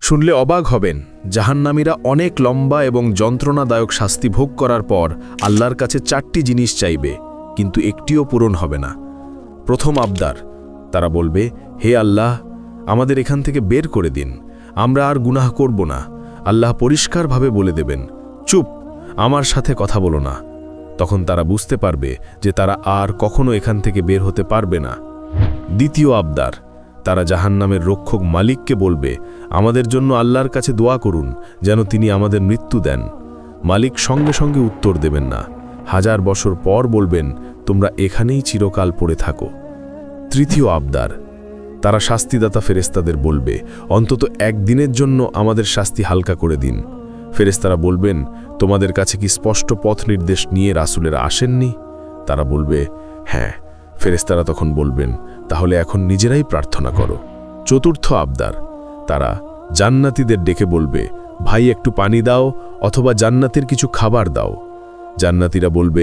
শুনলে অবাক হবেন, জাহান্নামীরা অনেক লম্বা এবং যন্ত্রণাদায়ক শাস্তি ভোগ করার পর আল্লাহর কাছে 4টি জিনিস চাইবে, কিন্তু একটিও পূরণ হবে না। প্রথম আবদার, তারা বলবে, হে আল্লাহ, আমাদের এখান থেকে বের করে দিন, আমরা আর গুনাহ করব না। আল্লাহ পরিষ্কারভাবে বলে দেবেন, চুপ, আমার সাথে কথা বলো না। তখন তারা বুঝতে পারবে যে তারা আর কখনো এখান থেকে বের হতে পারবে না। দ্বিতীয় আবদার, তারা জাহান্নামের রক্ষক মালিককে বলবে, আমাদের জন্য আল্লাহর কাছে দোয়া করুন যেন তিনি আমাদের মৃত্যু দেন। মালিক সঙ্গে সঙ্গে উত্তর দেবেন না, 1000 বছর পর বলবেন, তোমরা এখানেই চিরকাল পড়ে থাকো। তৃতীয় আবদার, তারা শাস্তিদাতা ফেরেশতাদের বলবে, অন্তত একদিনের জন্য আমাদের শাস্তি হালকা করে দিন। ফেরেশতারা বলবেন, তোমাদের কাছে কি স্পষ্ট পথ নির্দেশ নিয়ে রাসূলেরা আসেননি? তারা বলবে, হ্যাঁ। ফেরেশতারা তখন বলবেন, তাহলে এখন নিজেরাই প্রার্থনা করো। চতুর্থ আবদার, তারা জান্নাতীদের ডেকে বলবে, ভাই একটু পানি দাও অথবা জান্নাতের কিছু খাবার দাও। জান্নাতীরা বলবে,